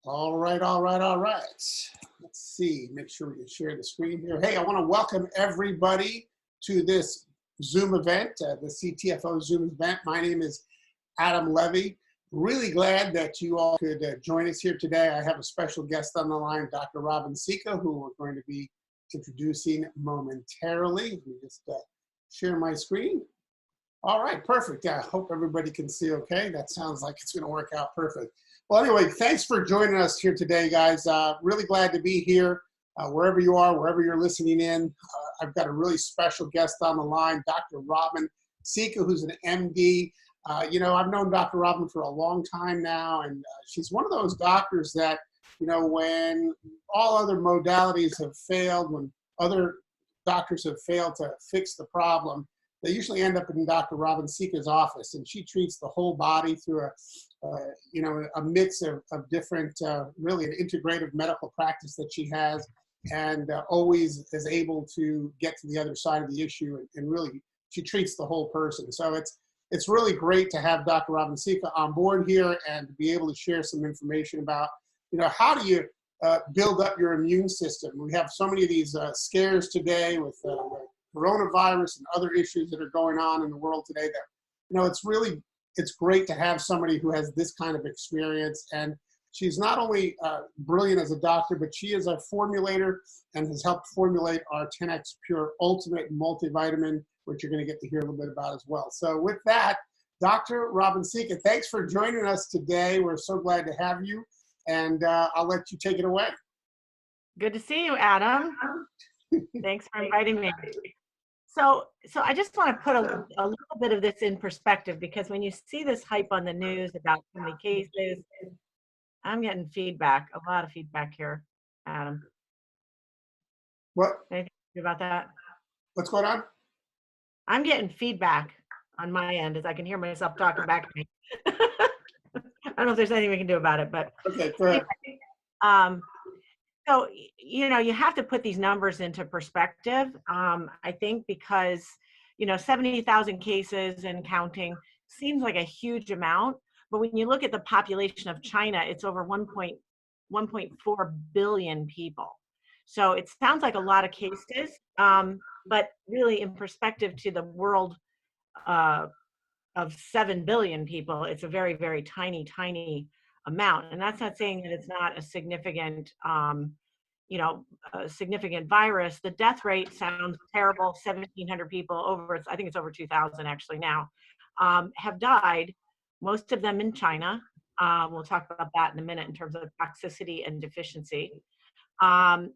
All right, all right, all right. Let's see, make sure we can share the screen here. Hey, I want to welcome everybody to this Zoom event, the ctfo Zoom event. My name is Adam Levy. Really glad that you all could join us here today. I have a special guest on the line, Dr. Robban Sica, who we're going to be introducing momentarily. Let me just share my screen. All right, perfect. I hope everybody can see okay. That sounds like it's going to work out perfect. Well, anyway, thanks for joining us here today, guys. Really glad to be here, wherever you are, wherever you're listening in. I've got a really special guest on the line, Dr. Robban Sica, who's an MD. I've known Dr. Robban for a long time now, and she's one of those doctors that, when all other modalities have failed, when other doctors have failed to fix the problem, they usually end up in Dr. Robban Sica's office, and she treats the whole body through a mix of different, really an integrative medical practice that she has, and always is able to get to the other side of the issue, and really she treats the whole person. So it's really great to have Dr. Robban Sica on board here and to be able to share some information about, how do you build up your immune system. We have so many of these scares today with the coronavirus and other issues that are going on in the world today that, it's great to have somebody who has this kind of experience. And she's not only brilliant as a doctor, but she is a formulator and has helped formulate our 10X Pure Ultimate Multivitamin, which you're going to get to hear a little bit about as well. So with that, Dr. Robban Sica, thanks for joining us today. We're so glad to have you, and I'll let you take it away. Good to see you, Adam. Thanks for inviting me. So I just want to put a little bit of this in perspective, because when you see this hype on the news about so many cases, I'm getting feedback, a lot of feedback here, Adam. What? Anything about that? What's going on? I'm getting feedback on my end as I can hear myself talking back to me. I don't know if there's anything we can do about it, but okay, go ahead. So, you have to put these numbers into perspective, I think, because, 70,000 cases and counting seems like a huge amount. But when you look at the population of China, it's over 1.4 billion people. So it sounds like a lot of cases, but really in perspective to the world of 7 billion people, it's a very, very tiny, tiny amount. And that's not saying that it's not a significant, a significant virus. The death rate sounds terrible. 1,700 people, I think it's over 2,000 actually now, have died, most of them in China. We'll talk about that in a minute in terms of toxicity and deficiency. But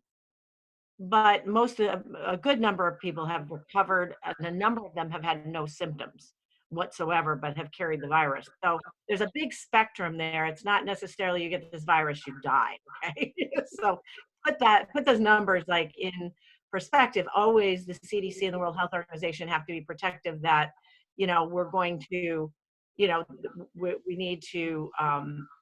a good number of people have recovered, and a number of them have had no symptoms whatsoever, but have carried the virus. So there's a big spectrum there. It's not necessarily you get this virus, you die, okay? So put those numbers like in perspective. Always the CDC and the World Health Organization have to be protective that, we're going to, we need to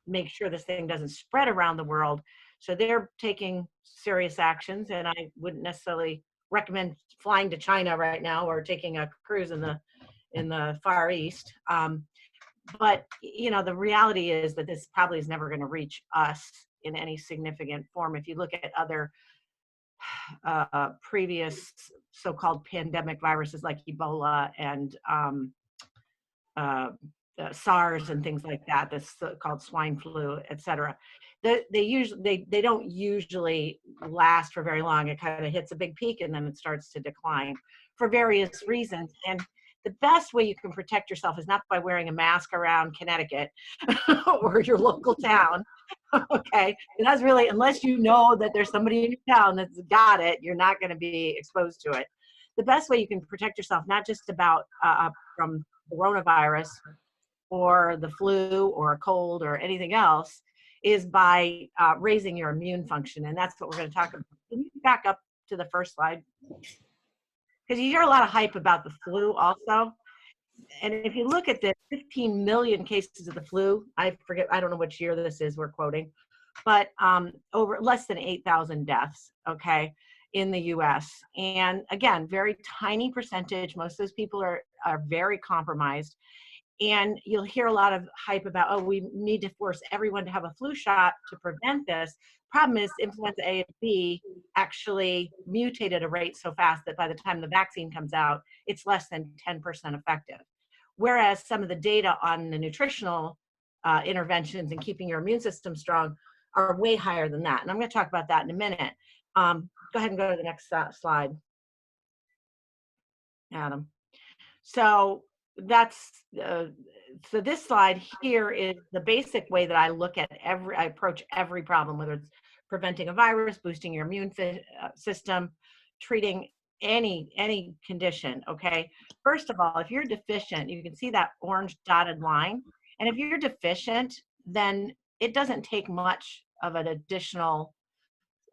make sure this thing doesn't spread around the world. So they're taking serious actions, and I wouldn't necessarily recommend flying to China right now or taking a cruise in the Far East. But, the reality is that this probably is never going to reach us in any significant form. If you look at other previous so-called pandemic viruses like Ebola and SARS and things like that, that's called swine flu, et cetera. They don't usually last for very long. It kind of hits a big peak and then it starts to decline for various reasons. And the best way you can protect yourself is not by wearing a mask around Connecticut or your local town. Okay, and that's really, unless you know that there's somebody in your town that's got it, you're not going to be exposed to it. The best way you can protect yourself, not just about from coronavirus or the flu or a cold or anything else, is by raising your immune function. And that's what we're going to talk about. Can you back up to the first slide? Because you hear a lot of hype about the flu also. And if you look at the 15 million cases of the flu, I don't know which year this is we're quoting, but over less than 8,000 deaths, okay, in the US. And again, very tiny percentage. Most of those people are very compromised. And you'll hear a lot of hype about, oh, we need to force everyone to have a flu shot to prevent this. Problem is, influenza A and B actually mutate at a rate so fast that by the time the vaccine comes out, it's less than 10% effective. Whereas some of the data on the nutritional interventions and keeping your immune system strong are way higher than that. And I'm going to talk about that in a minute. Go ahead and go to the next slide, Adam. So that's so this slide here is the basic way that I look at I approach every problem, whether it's preventing a virus, boosting your immune system, treating any condition. Okay, first of all, if you're deficient, you can see that orange dotted line, and if you're deficient, then it doesn't take much of an additional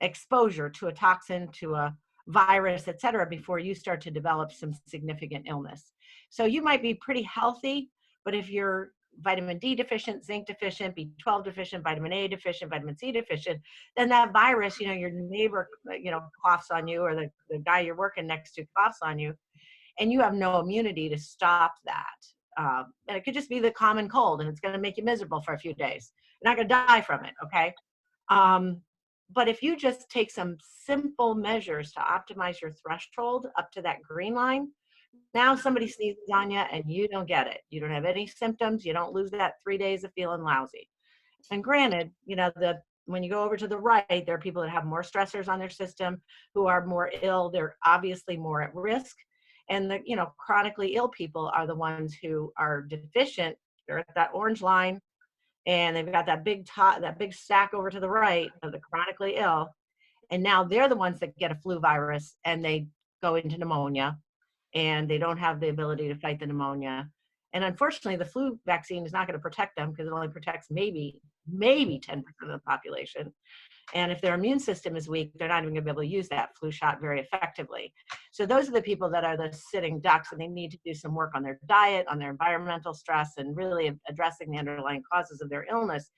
exposure to a toxin, to a virus, et cetera, before you start to develop some significant illness. So you might be pretty healthy, but if you're vitamin D deficient, zinc deficient, B12 deficient, vitamin A deficient, vitamin C deficient, then that virus, your neighbor, coughs on you, or the guy you're working next to coughs on you, and you have no immunity to stop that. And it could just be the common cold, and it's going to make you miserable for a few days. You're not going to die from it, okay? But if you just take some simple measures to optimize your threshold up to that green line, now somebody sneezes on you and you don't get it. You don't have any symptoms. You don't lose that 3 days of feeling lousy. And granted, when you go over to the right, there are people that have more stressors on their system, who are more ill. They're obviously more at risk. And the chronically ill people are the ones who are deficient. They're at that orange line, and they've got that big stack over to the right of the chronically ill. And now they're the ones that get a flu virus and they go into pneumonia, and they don't have the ability to fight the pneumonia. And unfortunately, the flu vaccine is not going to protect them, because it only protects maybe 10% of the population. And if their immune system is weak, they're not even going to be able to use that flu shot very effectively. So those are the people that are the sitting ducks, and they need to do some work on their diet, on their environmental stress, and really addressing the underlying causes of their illness.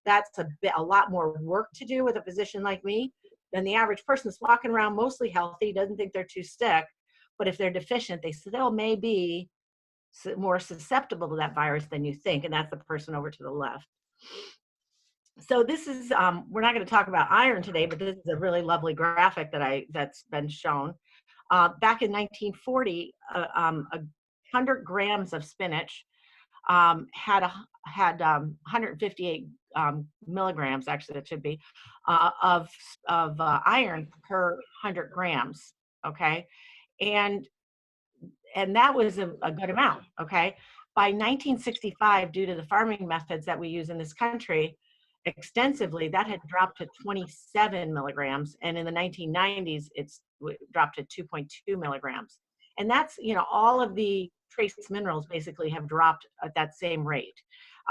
That's a lot more work to do with a physician like me than the average person that's walking around mostly healthy, doesn't think they're too sick. But if they're deficient, they still may be more susceptible to that virus than you think. And that's the person over to the left. So this is, we're not going to talk about iron today, but this is a really lovely graphic that's been shown. Back in 1940, 100 grams of spinach had 158 milligrams, actually that should be, of iron per 100 grams, okay? And that was a good amount, okay? By 1965, due to the farming methods that we use in this country extensively, that had dropped to 27 milligrams. And in the 1990s, it's dropped to 2.2 milligrams. And that's, all of the trace minerals basically have dropped at that same rate.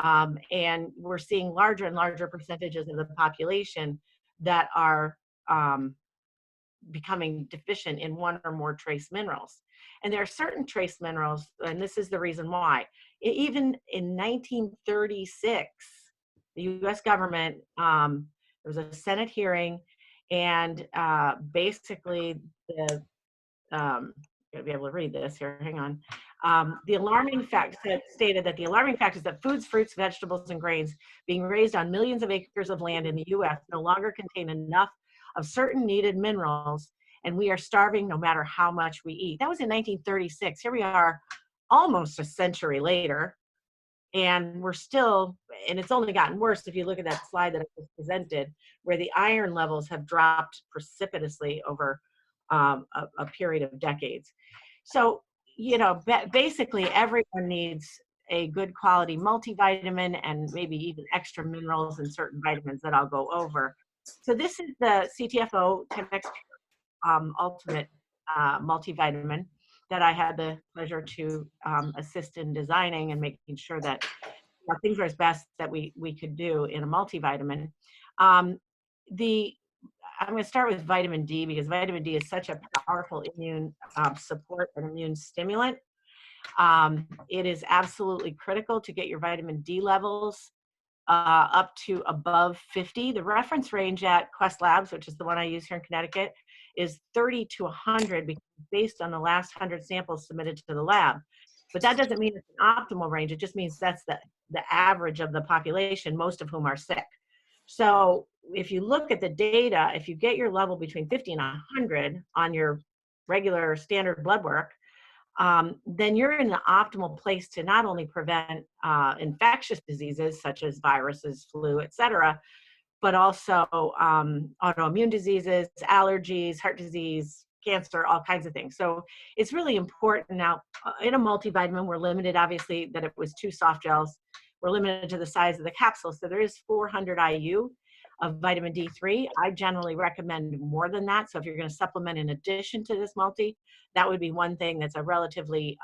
And we're seeing larger and larger percentages of the population that are becoming deficient in one or more trace minerals. And there are certain trace minerals, and this is the reason why. Even in 1936, the US government, there was a Senate hearing, and basically the, gotta be able to read this here, hang on. The alarming fact stated that the alarming fact is that foods, fruits, vegetables, and grains being raised on millions of acres of land in the US no longer contain enough of certain needed minerals, and we are starving no matter how much we eat. That was in 1936. Here we are almost a century later, and we're still, and it's only gotten worse if you look at that slide that I just presented, where the iron levels have dropped precipitously over a period of decades. So, basically everyone needs a good quality multivitamin and maybe even extra minerals and certain vitamins that I'll go over. So this is the ctfo 10x Ultimate multivitamin that I had the pleasure to assist in designing and making sure that things are as best that we could do in a multivitamin. I'm going to start with vitamin D, because vitamin D is such a powerful immune support and immune stimulant. It is absolutely critical to get your vitamin D levels up to above 50. The reference range at Quest Labs, which is the one I use here in Connecticut, is 30 to 100, based on the last 100 samples submitted to the lab. But that doesn't mean it's an optimal range. It just means that's the average of the population, most of whom are sick. So if you look at the data, if you get your level between 50 and 100 on your regular standard blood work, then you're in the optimal place to not only prevent infectious diseases such as viruses, flu, et cetera, but also autoimmune diseases, allergies, heart disease, cancer, all kinds of things. So it's really important. Now, in a multivitamin, we're limited, obviously, that it was 2 soft gels. We're limited to the size of the capsule. So there is 400 IU of vitamin D3. I generally recommend more than that. So if you're going to supplement in addition to this multi, that would be one thing that's a relatively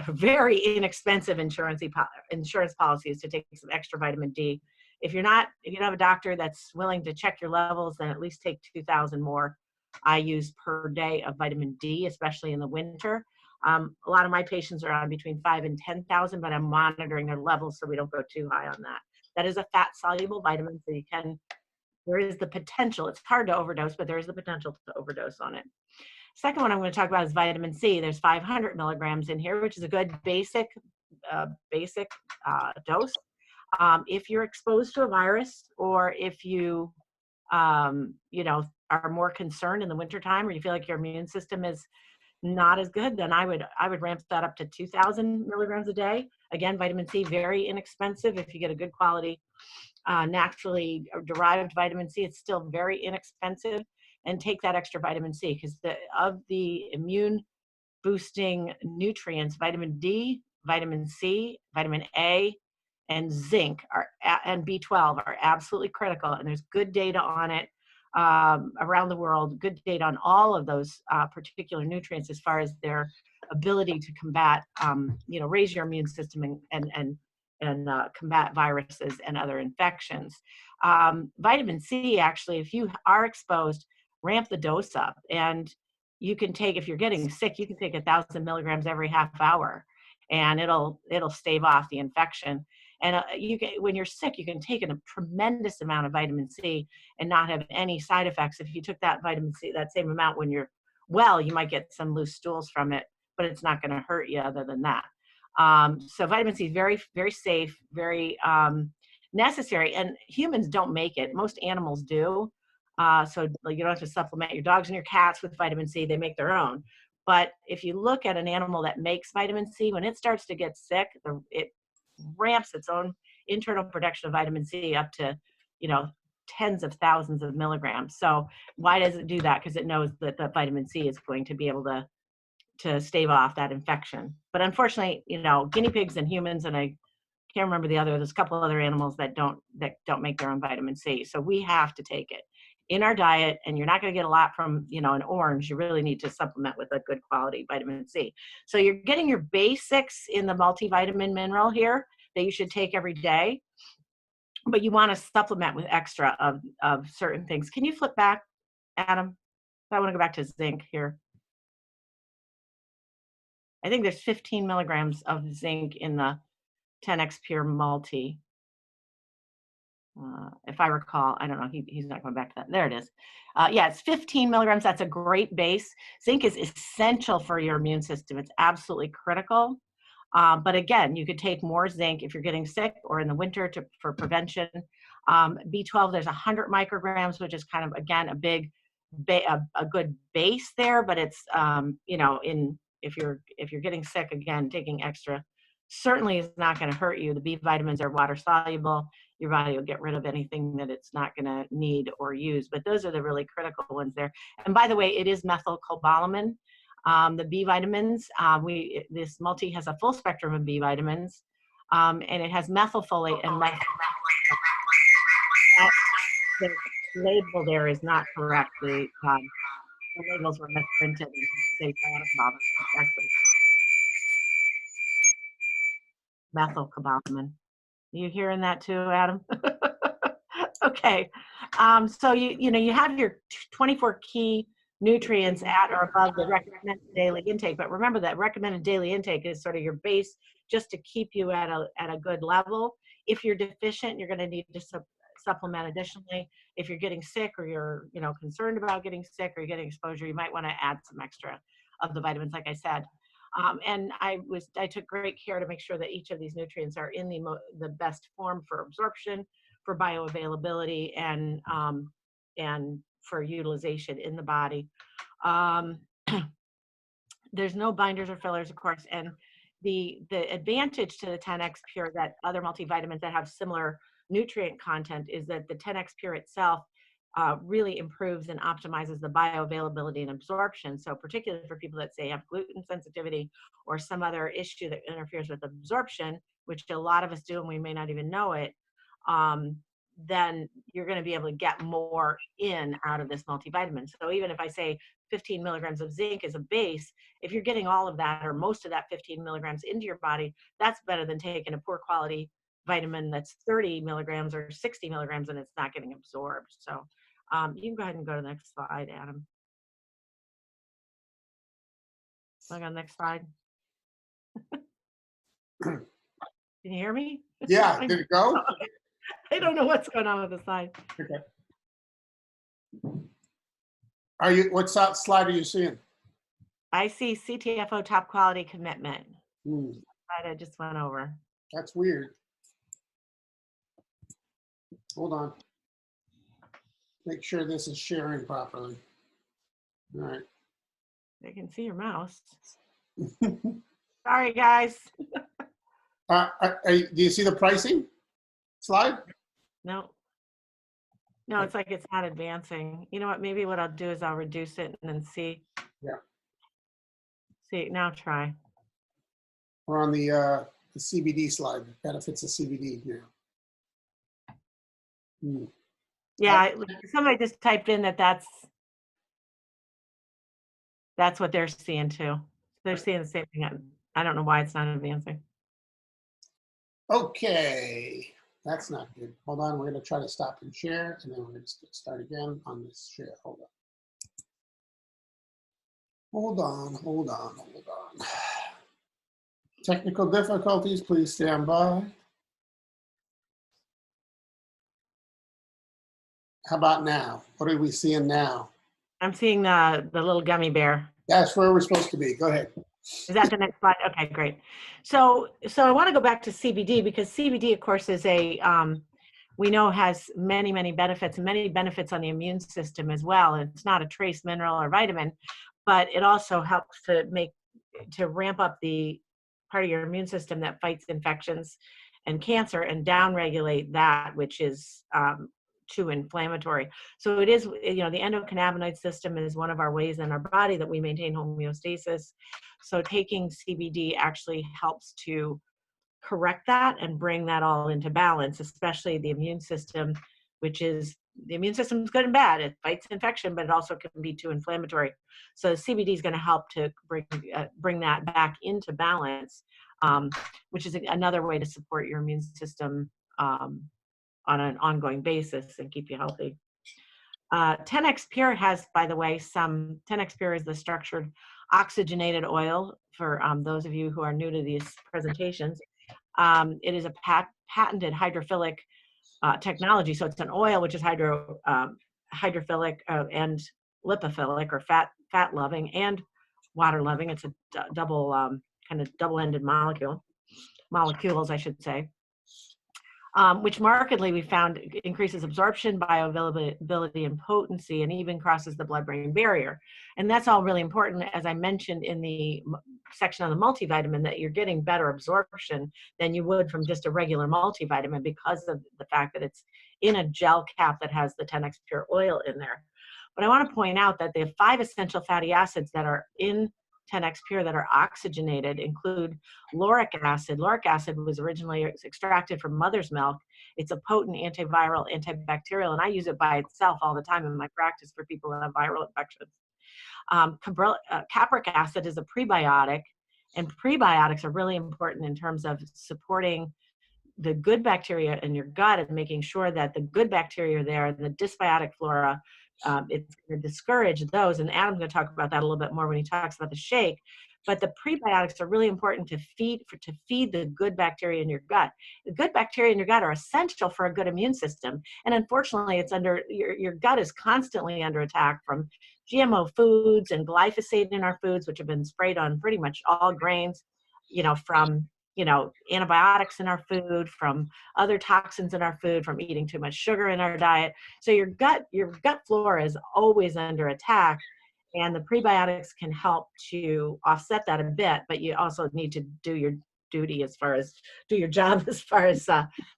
very inexpensive insurance policy is to take some extra vitamin D. If you don't have a doctor that's willing to check your levels, then at least take 2,000 more IUs per day of vitamin D, especially in the winter. A lot of my patients are on between 5 and 10,000, but I'm monitoring their levels so we don't go too high on that. That is a fat soluble vitamin, so there is the potential. It's hard to overdose, but there is the potential to overdose on it. Second one I'm going to talk about is vitamin C. There's 500 milligrams in here, which is a good basic dose. If you're exposed to a virus, or if you, are more concerned in the wintertime, or you feel like your immune system is not as good, then I would ramp that up to 2,000 milligrams a day. Again, vitamin C, very inexpensive. If you get a good quality, naturally derived vitamin C, it's still very inexpensive. And take that extra vitamin C, because of the immune boosting nutrients, vitamin D, vitamin C, vitamin A, and zinc and B12 are absolutely critical. And there's good data on it around the world, good data on all of those particular nutrients as far as their ability to combat, raise your immune system and combat viruses and other infections. Vitamin C, actually, if you are exposed, ramp the dose up. And you can take, if you're getting sick, you can take 1,000 milligrams every half hour, and it'll stave off the infection. And when you're sick, you can take a tremendous amount of vitamin C and not have any side effects. If you took that vitamin C, that same amount when you're well, you might get some loose stools from it, but it's not going to hurt you other than that. So vitamin C is very, very safe, very necessary. And humans don't make it. Most animals do. So you don't have to supplement your dogs and your cats with vitamin C. They make their own. But if you look at an animal that makes vitamin C, when it starts to get sick, it ramps its own internal production of vitamin C up to, tens of thousands of milligrams. So why does it do that? Because it knows that the vitamin C is going to be able to stave off that infection. But unfortunately, guinea pigs and humans, and I can't remember there's a couple other animals that don't make their own vitamin C. So we have to take it in our diet, and you're not going to get a lot from, an orange. You really need to supplement with a good quality vitamin C. So you're getting your basics in the multivitamin mineral here that you should take every day, but you want to supplement with extra of certain things. Can you flip back, Adam? I want to go back to zinc here. I think there's 15 milligrams of zinc in the 10X Pure Multi. If I recall, I don't know, he's not going back to that. There it is. Yeah, it's 15 milligrams. That's a great base. Zinc is essential for your immune system. It's absolutely critical. But again, you could take more zinc if you're getting sick or in the winter for prevention. B12, there's 100 micrograms, which is kind of, again, a good base there, but it's, if you're getting sick, again, taking extra certainly is not going to hurt you. The B vitamins are water soluble. Your body will get rid of anything that it's not going to need or use. But those are the really critical ones there. And by the way, it is methylcobalamin. The B vitamins, this multi has a full spectrum of B vitamins, and it has methylfolate and the label there is not correct. The labels were misprinted and say methylcobalamin. You hearing that too, Adam? Okay. So you have your 24 key nutrients at or above the recommended daily intake, but remember that recommended daily intake is sort of your base just to keep you at a good level. If you're deficient, you're going to need to supplement additionally. If you're getting sick, or you're concerned about getting sick, or you're getting exposure, you might want to add some extra of the vitamins, like I said. And I took great care to make sure that each of these nutrients are in the best form for absorption, for bioavailability, and for utilization in the body. There's no binders or fillers, of course, and the advantage to the 10X Pure that other multivitamins that have similar nutrient content is that the 10X Pure itself really improves and optimizes the bioavailability and absorption. So particularly for people that say have gluten sensitivity or some other issue that interferes with absorption, which a lot of us do and we may not even know it, then you're going to be able to get more out of this multivitamin. So even if I say 15 milligrams of zinc as a base, if you're getting all of that or most of that 15 milligrams into your body, that's better than taking a poor quality vitamin that's 30 milligrams or 60 milligrams and it's not getting absorbed. So you can go ahead and go to the next slide, Adam. Look on the next slide. Can you hear me? Yeah, did it go? I don't know what's going on with the slide. Okay. What slide are you seeing? I see CTFO top quality commitment. Slide I just went over. That's weird. Hold on. Make sure this is sharing properly. All right. I can see your mouse. Sorry, guys. Do you see the pricing slide? No. No, it's like it's not advancing. You know what? Maybe what I'll do is I'll reduce it and then see. Yeah. See, now try. We're on the CBD slide, benefits of CBD now. Yeah, somebody just typed in that's what they're seeing too. They're seeing the same thing. I don't know why it's not advancing. Okay, that's not good. Hold on, we're going to try to stop and share, and then we're going to start again on this share. Hold on. Technical difficulties, please stand by. How about now? What are we seeing now? I'm seeing the little gummy bear. That's where we're supposed to be. Go ahead. Is that the next slide? Okay, great. So I want to go back to CBD because CBD, of course, is we know has many benefits and many benefits on the immune system as well. And it's not a trace mineral or vitamin, but it also helps to ramp up the part of your immune system that fights infections and cancer and downregulate that, which is too inflammatory. So it is, the endocannabinoid system is one of our ways in our body that we maintain homeostasis. So taking CBD actually helps to correct that and bring that all into balance, especially the immune system, the immune system is good and bad. It fights infection, but it also can be too inflammatory. So CBD is going to help to bring that back into balance, which is another way to support your immune system on an ongoing basis and keep you healthy. 10X Pure has, by the way, 10X Pure is the structured oxygenated oil for those of you who are new to these presentations. It is a patented hydrophilic technology. So it's an oil which is hydrophilic and lipophilic, or fat loving and water loving. It's a double kind of double-ended molecules, I should say. Which markedly we found increases absorption, bioavailability, and potency, and even crosses the blood-brain barrier. And that's all really important, as I mentioned in the section on the multivitamin, that you're getting better absorption than you would from just a regular multivitamin because of the fact that it's in a gel cap that has the 10X Pure oil in there. But I want to point out that the 5 essential fatty acids that are in 10X Pure that are oxygenated include lauric acid. Lauric acid was originally extracted from mother's milk. It's a potent antiviral, antibacterial, and I use it by itself all the time in my practice for people who have viral infections. Capric acid is a prebiotic, and prebiotics are really important in terms of supporting the good bacteria in your gut and making sure that the good bacteria are there, and the dysbiotic flora, it's going to discourage those. And Adam's going to talk about that a little bit more when he talks about the shake. But the prebiotics are really important to feed the good bacteria in your gut. The good bacteria in your gut are essential for a good immune system. And unfortunately, it's your gut is constantly under attack from GMO foods and glyphosate in our foods, which have been sprayed on pretty much all grains, from, antibiotics in our food, from other toxins in our food, from eating too much sugar in our diet. So your gut flora is always under attack. And the prebiotics can help to offset that a bit, but you also need to do your duty do your job as far as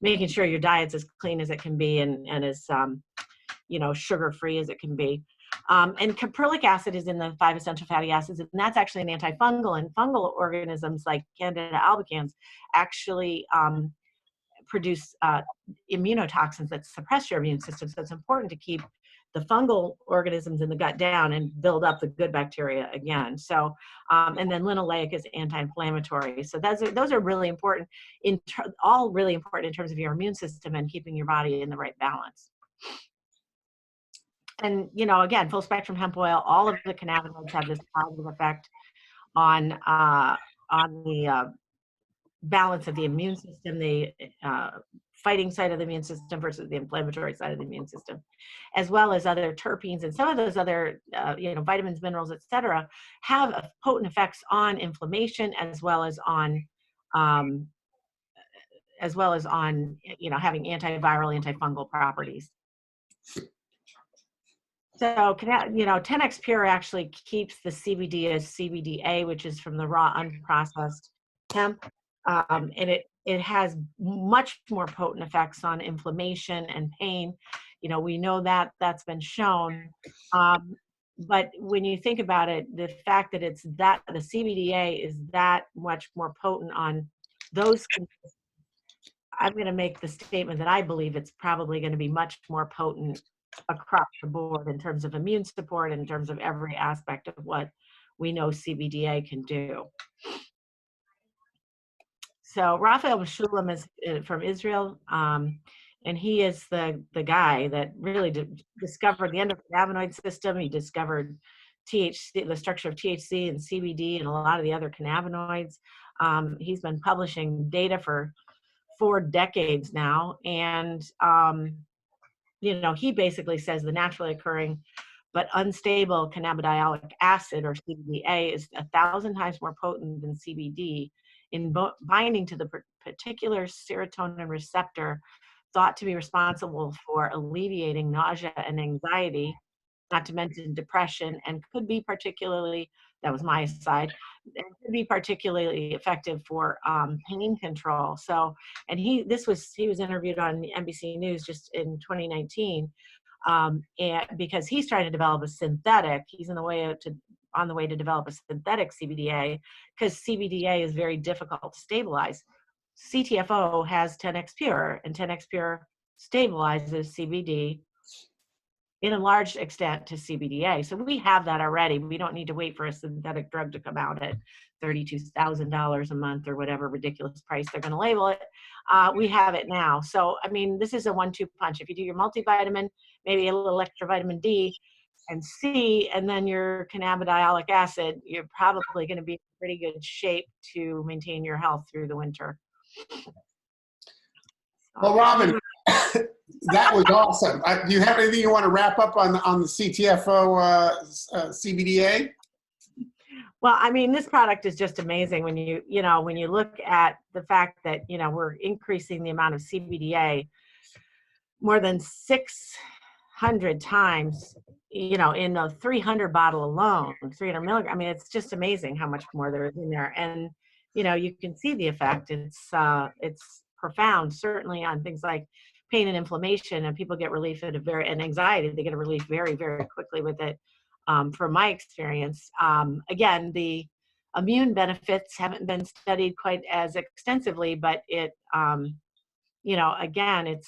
making sure your diet's as clean as it can be and as sugar-free as it can be. And caprylic acid is in the 5 essential fatty acids, and that's actually an antifungal. And fungal organisms like Candida albicans actually produce immunotoxins that suppress your immune system. So it's important to keep the fungal organisms in the gut down and build up the good bacteria again. So, and then linoleic is anti-inflammatory. So those are really important, all really important in terms of your immune system and keeping your body in the right balance. And, again, full spectrum hemp oil, all of the cannabinoids have this positive effect on the balance of the immune system, the fighting side of the immune system versus the inflammatory side of the immune system, as well as other terpenes and some of those other, vitamins, minerals, etc., have potent effects on inflammation as well as on having antiviral, antifungal properties. So, 10x Pure actually keeps the CBD as CBDA, which is from the raw, unprocessed hemp, and it has much more potent effects on inflammation and pain. We know that that's been shown. But when you think about it, the fact that the CBDA is that much more potent on those, I'm going to make the statement that I believe it's probably going to be much more potent across the board in terms of immune support, in terms of every aspect of what we know CBDA can do. So Raphael Mechoulam is from Israel, and he is the guy that really discovered the endocannabinoid system. He discovered THC, the structure of THC and CBD and a lot of the other cannabinoids. He's been publishing data for 4 decades now, and he basically says the naturally occurring but unstable cannabidiolic acid, or CBDA, is 1,000 times more potent than CBD in binding to the particular serotonin receptor thought to be responsible for alleviating nausea and anxiety, not to mention depression, and could be particularly, that was my side, it could be particularly effective for pain control. So, and he was interviewed on NBC News just in 2019, and because he's trying to develop a synthetic, he's on the way to develop a synthetic CBDA, because CBDA is very difficult to stabilize. ctfo has 10x Pure, and 10x Pure stabilizes CBD in a large extent to CBDA. So we have that already. We don't need to wait for a synthetic drug to come out at $32,000 a month or whatever ridiculous price they're going to label it. We have it now. So, this is a 1-2 punch. If you do your multivitamin, maybe a little extra vitamin D and C, and then your cannabidiolic acid, you're probably going to be in pretty good shape to maintain your health through the winter. Well, Robban, that was awesome. Do you have anything you want to wrap up on the ctfo CBDA? Well, this product is just amazing when you look at the fact that, we're increasing the amount of CBDA more than 600 times, in a 300 bottle alone, 300 milligrams. It's just amazing how much more there is in there. And, you can see the effect. It's profound, certainly on things like pain and inflammation, and people get relief and anxiety. They get a relief very, very quickly with it. From my experience, again, the immune benefits haven't been studied quite as extensively, but it, again,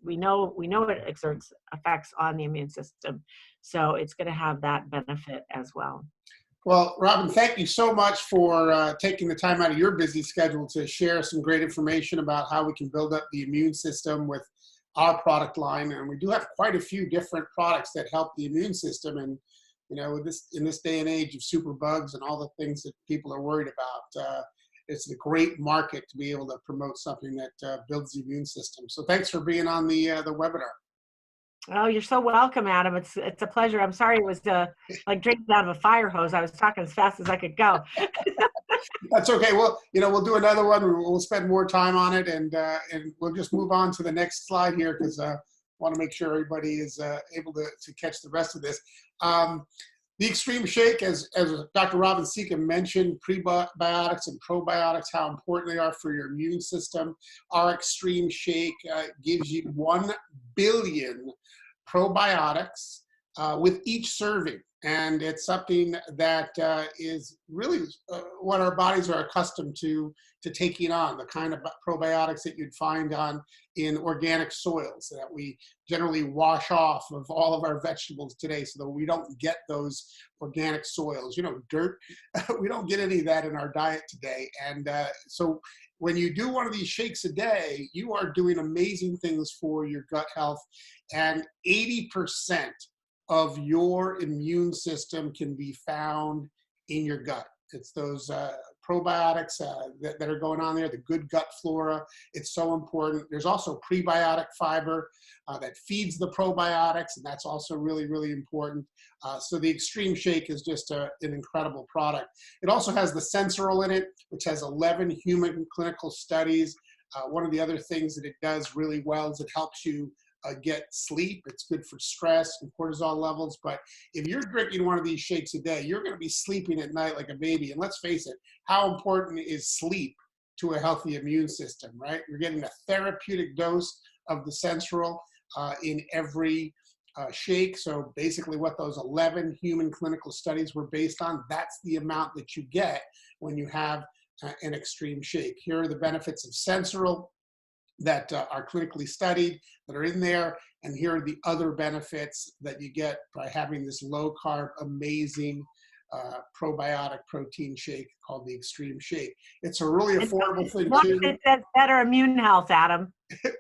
we know it exerts effects on the immune system, so it's going to have that benefit as well. Well, Robban, thank you so much for taking the time out of your busy schedule to share some great information about how we can build up the immune system with our product line. And we do have quite a few different products that help the immune system. And, in this day and age of superbugs and all the things that people are worried about, it's a great market to be able to promote something that builds the immune system. So thanks for being on the webinar. Oh, you're so welcome, Adam. It's a pleasure. I'm sorry it was like drinking out of a fire hose. I was talking as fast as I could go. That's okay. Well, we'll do another one. We'll spend more time on it, and we'll just move on to the next slide here because I want to make sure everybody is able to catch the rest of this. The Extreme Shake, as Dr. Robban Sica mentioned, prebiotics and probiotics, how important they are for your immune system. Our Extreme Shake gives you 1 billion probiotics with each serving. And it's something that is really what our bodies are accustomed to taking on, the kind of probiotics that you'd find in organic soils that we generally wash off of all of our vegetables today so that we don't get those organic soils, dirt. We don't get any of that in our diet today. And so when you do one of these shakes a day, you are doing amazing things for your gut health. And 80% of your immune system can be found in your gut. It's those probiotics that are going on there, the good gut flora. It's so important. There's also prebiotic fiber that feeds the probiotics, and that's also really, really important. So the Extreme Shake is just an incredible product. It also has the Sensoril in it, which has 11 human clinical studies. One of the other things that it does really well is it helps you get sleep. It's good for stress and cortisol levels. But if you're drinking one of these shakes a day, you're going to be sleeping at night like a baby. And let's face it, how important is sleep to a healthy immune system, right? You're getting a therapeutic dose of the Sensoril in every shake. So basically what those 11 human clinical studies were based on, that's the amount that you get when you have an Extreme Shake. Here are the benefits of Sensoril that are clinically studied, that are in there, and here are the other benefits that you get by having this low-carb, amazing probiotic protein shake called the Extreme Shake. It's a really affordable thing too. It says better immune health, Adam.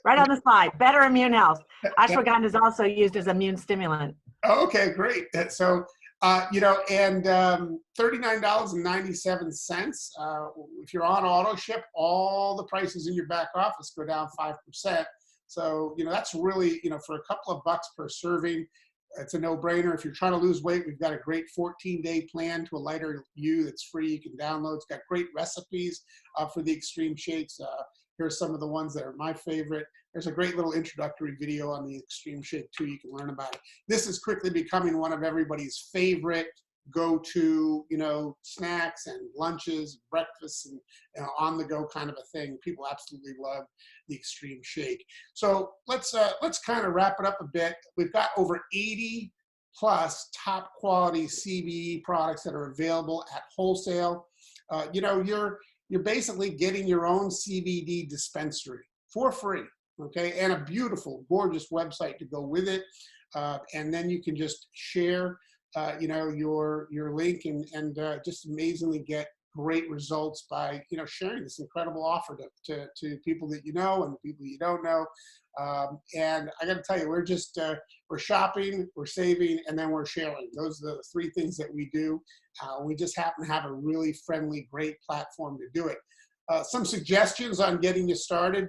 Right on the slide, better immune health. Ashwagandha is also used as immune stimulant. Okay, great. So, and $39.97. If you're on auto ship, all the prices in your back office go down 5%. So, that's really, for a couple of bucks per serving, it's a no-brainer. If you're trying to lose weight, we've got a great 14-day plan to a lighter you that's free. You can download. It's got great recipes for the Extreme Shakes. Here's some of the ones that are my favorite. There's a great little introductory video on the Extreme Shake too. You can learn about it. This is quickly becoming one of everybody's favorite go-to, snacks and lunches, breakfasts, and on-the-go kind of a thing. People absolutely love the Extreme Shake. So let's kind of wrap it up a bit. We've got over 80 plus top quality CBD products that are available at wholesale. You're basically getting your own CBD dispensary for free, okay? And a beautiful, gorgeous website to go with it. And then you can just share, your link and just amazingly get great results by, sharing this incredible offer to people that you know and people you don't know. And I got to tell you, we're shopping, we're saving, and then we're sharing. Those are the three things that we do. We just happen to have a really friendly, great platform to do it. Some suggestions on getting you started.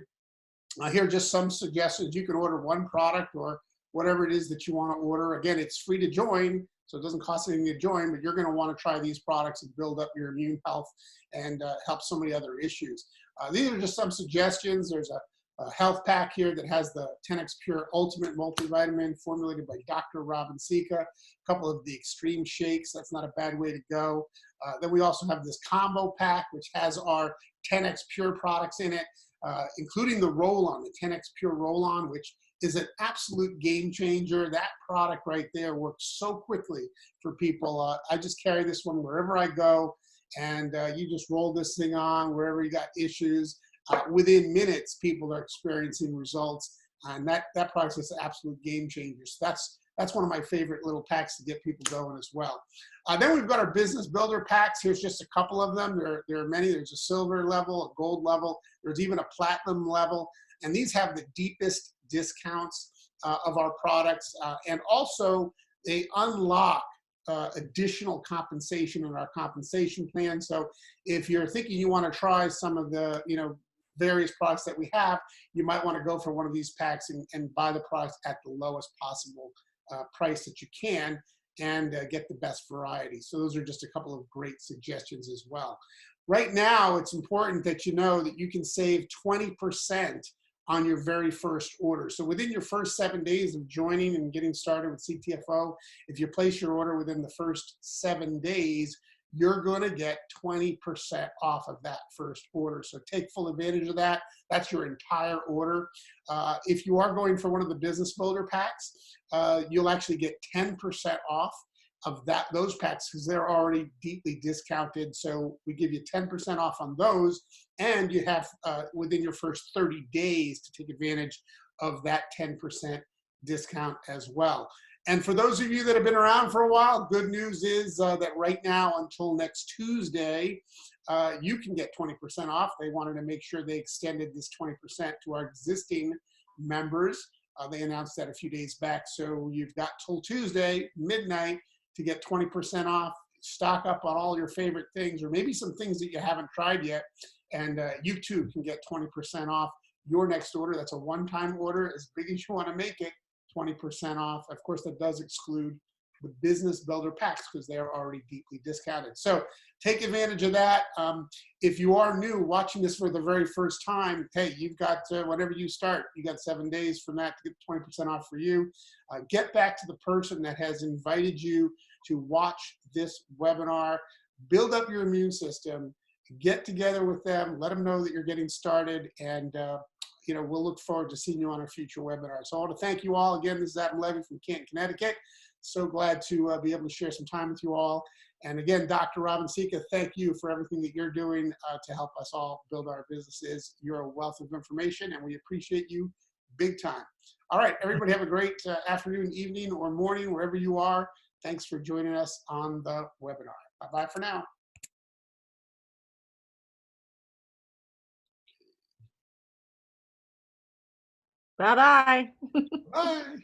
Here are just some suggestions. You can order one product or whatever it is that you want to order. Again, it's free to join, so it doesn't cost anything to join, but you're going to want to try these products and build up your immune health and help so many other issues. These are just some suggestions. There's a health pack here that has the 10X Pure Ultimate Multivitamin formulated by Dr. Robban Sica. A couple of the Extreme Shakes. That's not a bad way to go. Then we also have this combo pack, which has our 10X Pure products in it, including the roll-on, the 10X Pure roll-on, which is an absolute game changer. That product right there works so quickly for people. I just carry this one wherever I go, and you just roll this thing on wherever you got issues. Within minutes, people are experiencing results, and that product is an absolute game changer. So that's one of my favorite little packs to get people going as well. Then we've got our business builder packs. Here's just a couple of them. There are many. There's a silver level, a gold level. There's even a platinum level, and these have the deepest discounts of our products, and also they unlock additional compensation in our compensation plan. So if you're thinking you want to try some of the various products that we have, you might want to go for one of these packs and buy the products at the lowest possible price that you can, and get the best variety. So those are just a couple of great suggestions as well. Right now, it's important that you know that you can save 20% on your very first order. So within your first 7 days of joining and getting started with CTFO, if you place your order within the first 7 days, you're going to get 20% off of that first order. So take full advantage of that. That's your entire order. If you are going for one of the business builder packs, you'll actually get 10% off of those packs because they're already deeply discounted. So we give you 10% off on those, and you have within your first 30 days to take advantage of that 10% discount as well. And for those of you that have been around for a while, good news is that right now until next Tuesday, you can get 20% off. They wanted to make sure they extended this 20% to our existing members. They announced that a few days back. So you've got till Tuesday, midnight, to get 20% off. Stock up on all your favorite things, or maybe some things that you haven't tried yet. And you too can get 20% off your next order. That's a one-time order, as big as you want to make it. 20% off. Of course, that does exclude the business builder packs because they are already deeply discounted. So take advantage of that. If you are new watching this for the very first time, hey, you've got whenever you start, you got 7 days from that to get 20% off for you. Get back to the person that has invited you to watch this webinar. Build up your immune system. Get together with them. Let them know that you're getting started, and we'll look forward to seeing you on our future webinars. So I want to thank you all. Again, this is Adam Levy from Canton, Connecticut. So glad to be able to share some time with you all. And again, Dr. Robban Sica, thank you for everything that you're doing to help us all build our businesses. You're a wealth of information, and we appreciate you big time. All right, everybody have a great afternoon, evening, or morning, wherever you are. Thanks for joining us on the webinar. Bye-bye for now. Bye-bye. Bye.